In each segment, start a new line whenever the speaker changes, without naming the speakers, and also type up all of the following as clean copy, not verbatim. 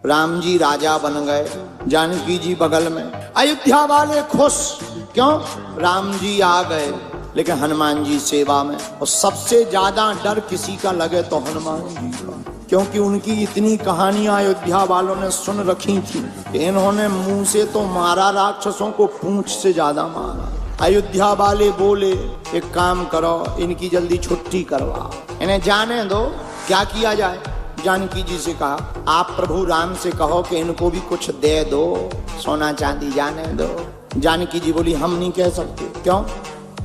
राम जी राजा बन गए, जानकी जी बगल में। अयोध्या वाले खुश, क्यों? राम जी आ गए, लेकिन हनुमान जी सेवा में। और सबसे ज्यादा डर किसी का लगे तो हनुमान जी का, क्योंकि उनकी इतनी कहानियां अयोध्या वालों ने सुन रखी थी कि इन्होंने मुंह से तो मारा राक्षसों को, पूंछ से ज्यादा मारा। अयोध्या वाले बोले एक काम करो, इनकी जल्दी छुट्टी करवा, इन्हें जाने दो। क्या किया जाए? जानकी जी से कहा आप प्रभु राम से कहो कि इनको भी कुछ दे दो, सोना चांदी जाने दो। जानकी जी बोली हम नहीं कह सकते। क्यों?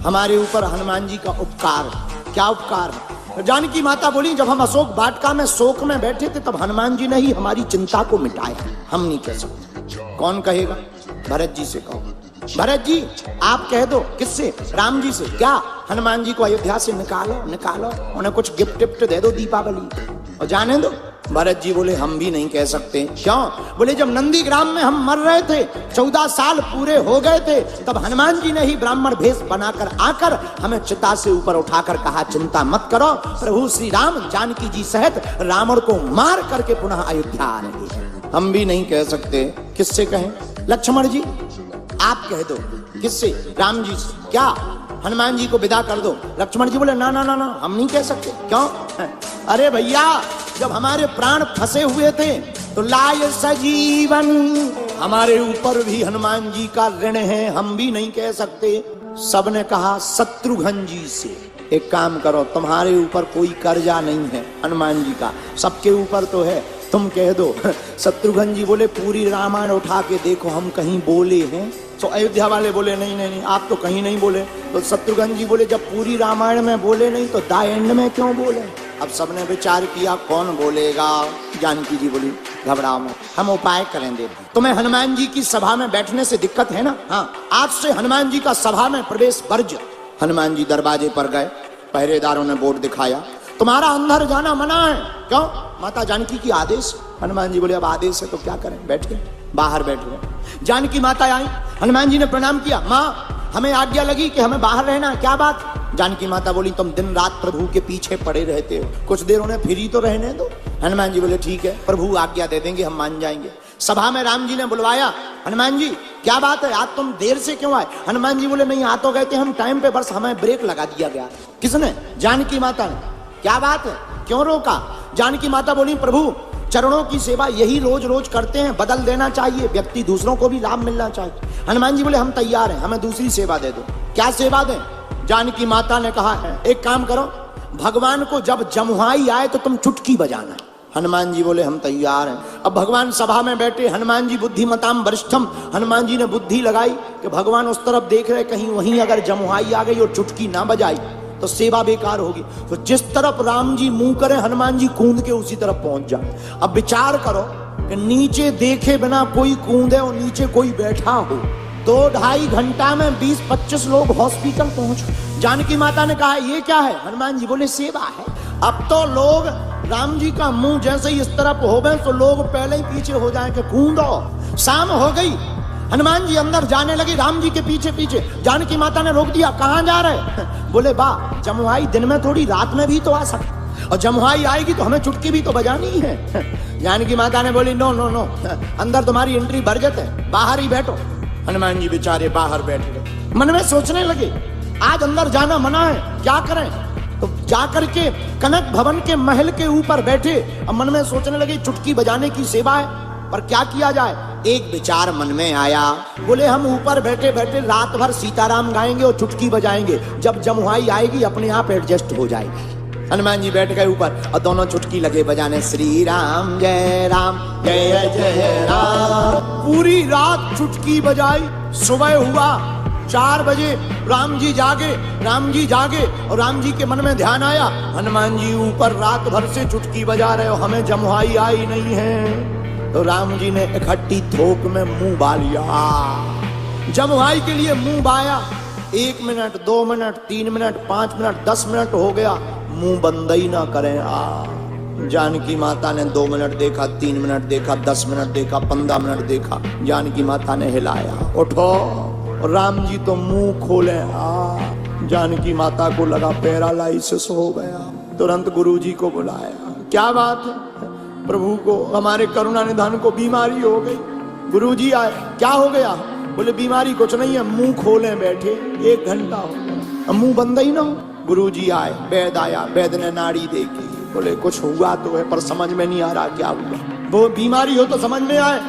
हमारे ऊपर हनुमान जी का उपकार है। क्या उपकार है? जानकी माता बोली जब हम अशोक वाटिका में शोक में बैठे थे तब हनुमान जी ने ही हमारी चिंता को मिटाया, हम नहीं कह सकते। कौन कहेगा? भरत जी से कहो। भरत जी आप कह दो। किससे? राम जी से। क्या? हनुमान जी को अयोध्या से निकालो, निकालो, उन्हें कुछ गिफ्ट टिफ्ट दे दो दीपावली और जाने दो। भरत जी बोले हम भी नहीं कह सकते। क्यों? बोले जब नंदीग्राम में हम मर रहे थे, 14 साल पूरे हो गए थे, तब हनुमान जी ने ही ब्राह्मण भेष बनाकर आकर हमें चिता से ऊपर उठाकर कहा चिंता मत करो, प्रभु श्री राम जानकी जी सहित रावण को मार करके पुनः अयोध्या आ रहे हैं। हम भी नहीं कह सकते। किससे कहें? लक्ष्मण जी आप कह दो। किससे? राम जी से। क्या? हनुमान जी को विदा कर दो। लक्ष्मण जी बोले ना ना ना ना, हम नहीं कह सकते। क्यों? अरे भैया जब हमारे प्राण फंसे हुए थे तो लाय सजीवन, हमारे ऊपर भी हनुमान जी का ऋण है, हम भी नहीं कह सकते। सबने कहा शत्रुघ्न जी से। एक काम करो, तुम्हारे ऊपर कोई कर्जा नहीं है हनुमान जी का, सबके ऊपर तो है, तुम कह दो। शत्रुघ्न जी बोले पूरी रामायण उठा के देखो हम कहीं बोले हैं? तो अयोध्या वाले बोले नहीं नहीं नहीं आप तो कहीं नहीं बोले। तो शत्रुघ्न जी बोले जब पूरी रामायण में बोले नहीं तो द एंड में क्यों बोले? अब सबने विचार किया कौन बोलेगा। जानकी जी बोली घबराओ मत, हम उपाय करेंगे। तुम्हें हनुमान जी की सभा में बैठने से दिक्कत है ना? हाँ, आज से हनुमान जी का सभा में प्रवेश वर्ज्य। हनुमान जी दरवाजे पर गए, पहरेदारों ने बोर्ड दिखाया तुम्हारा अंदर जाना मना है। क्यों? माता जानकी की आदेश। हनुमान जी बोले अब आदेश है तो क्या करें? बैठ गए, बाहर बैठ गए। जानकी माता आई, हनुमान जी ने प्रणाम किया। माँ हमें आज्ञा लगी कि हमें बाहर रहना। क्या बात? जानकी माता बोली तुम दिन रात प्रभु के पीछे पड़े रहते हो, कुछ देर उन्हें फ्री तो रहने दो। हनुमान जी बोले ठीक है, प्रभु आज्ञा दे देंगे, हम मान जाएंगे। सभा में राम जी ने बुलवाया, हनुमान जी क्या बात है, आज तुम देर से क्यों आए? हनुमान जी बोले नहीं आ तो गए थे हम टाइम पे, बस हमें ब्रेक लगा दिया गया। किसने? जानकी माता ने। क्या बात है, क्यों रोका? जानकी माता बोली प्रभु चरणों की सेवा यही रोज रोज करते हैं, बदल देना चाहिए, व्यक्ति दूसरों को भी लाभ मिलना चाहिए। हनुमान जी बोले हम तैयार हैं, हमें दूसरी सेवा दे दो। क्या सेवा दें? जानकी माता ने कहा है एक काम करो, भगवान को जब जमुहाई आए तो तुम चुटकी बजाना। हनुमान जी बोले हम तैयार हैं। अब भगवान सभा में बैठे, हनुमान जी बुद्धिमताम वरिष्ठम, हनुमान जी ने बुद्धि लगाई कि भगवान उस तरफ देख रहे, कहीं वहीं अगर जमुहाई आ गई और चुटकी ना बजाई तो सेवा बेकार होगी। तो जिस तरफ राम जी मुंह करे हनुमान जी कूद के उसी तरफ पहुंच जाए। अब विचार करो कि नीचे देखे बिना कोई कूदे और नीचे कोई बैठा हो, 2-2.5 घंटा में 20-25 लोग हॉस्पिटल पहुंच। जानकी माता ने कहा ये क्या है? हनुमान जी बोले सेवा है। अब तो लोग राम जी का मुंह जैसे ही इस तरफ हो गए तो लोग पहले ही पीछे हो जाए कि कूदो। शाम हो गई, हनुमान जी अंदर जाने लगे राम जी के पीछे पीछे। जानकी माता ने रोक दिया, कहां जा रहे? बोले बा जमुहाई दिन में थोड़ी रात में भी तो आ सकती, और जमुहाई आएगी तो हमें चुटकी भी तो बजानी है। जानकी माता ने बोली नो नो नो, अंदर तुम्हारी एंट्री बरगत है, बाहर ही बैठो। हनुमान जी बेचारे बाहर बैठ गए, मन में सोचने लगे आज अंदर जाना मना है, क्या करें? तो जाकर के कनक भवन के महल के ऊपर बैठे। अब मन में सोचने लगे चुटकी बजाने की सेवा है, पर क्या किया जाए? एक विचार मन में आया, बोले हम ऊपर बैठे बैठे रात भर सीताराम गाएंगे और चुटकी बजाएंगे, जब जमुहाई आएगी अपने आप एडजस्ट हो जाएगी। हनुमान जी बैठ गए ऊपर और दोनों चुटकी लगे बजाने, श्री राम जय जय जय राम। पूरी रात चुटकी बजाई। सुबह हुआ 4 बजे, राम जी जागे और राम जी के मन में ध्यान आया हनुमान जी ऊपर रात भर से चुटकी बजा रहे हो, हमें जमुहाई आई नहीं है। तो राम जी ने इकट्ठी थोक में मुंह बा लिया, जमुहाई के लिए मुंह बाया। 1 minute, 2 minute, 3 minute, 5 minute, 10 minute हो गया, मुंह बंद ही ना करें। जानकी माता ने 2 मिनट देखा, 3 मिनट देखा, 10 मिनट देखा, 15 मिनट देखा। जानकी माता ने हिलाया, उठो। राम जी तो मुंह खोले। जानकी माता को लगा पैरालाइसिस हो गया, तुरंत गुरुजी को बुलाया। क्या बात है? प्रभु को, हमारे करुणा निधान को बीमारी हो गई। गुरुजी आए, क्या हो गया? बोले बीमारी कुछ नहीं है, मुंह खोले बैठे 1 घंटा हो गया, अब मुंह बंद ही ना हो। गुरुजी आए, वैद आया, वैद ने नाड़ी देखी, बोले कुछ हुआ तो है पर समझ में नहीं आ रहा क्या हुआ। वो बीमारी हो तो समझ में आए,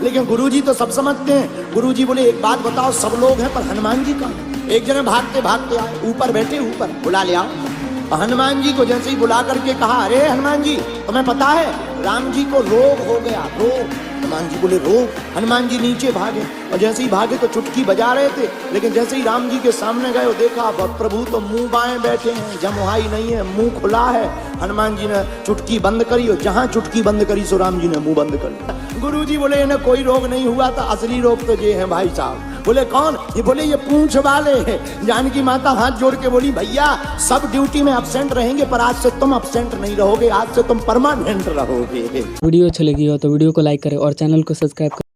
लेकिन गुरुजी तो सब समझते हैं। गुरुजी बोले एक बात बताओ, सब लोग हैं पर हनुमान जी कहाँ? एक जने भागते भागते आए, ऊपर बैठे, ऊपर बुला ले आओ। हनुमान जी को जैसे ही बुला करके कहा, अरे हनुमान जी तुम्हें पता है राम जी को रोग हो गया, रोग। हनुमान जी बोले रोग? हनुमान जी नीचे भागे, और जैसे ही भागे तो चुटकी बजा रहे थे, लेकिन जैसे ही राम जी के सामने गए देखा प्रभु तो मुंह बाएं बैठे हैं, जमुहाई नहीं है, मुंह खुला है। हनुमान जी ने चुटकी बंद करी, और जहां चुटकी बंद करी सो राम जी ने मुंह बंद कर लिया। गुरु जी बोले इन्हें कोई रोग नहीं हुआ था, असली रोग तो ये है भाई साहब। बोले कौन? ये बोले ये पूंछ वाले हैं। जानकी माता हाथ जोड़ के बोली, भैया सब ड्यूटी में अब्सेंट रहेंगे पर आज से तुम अब्सेंट नहीं रहोगे, आज से तुम परमानेंट रहोगे।
वीडियो अच्छी लगी हो तो वीडियो को लाइक करें और चैनल को सब्सक्राइब करें।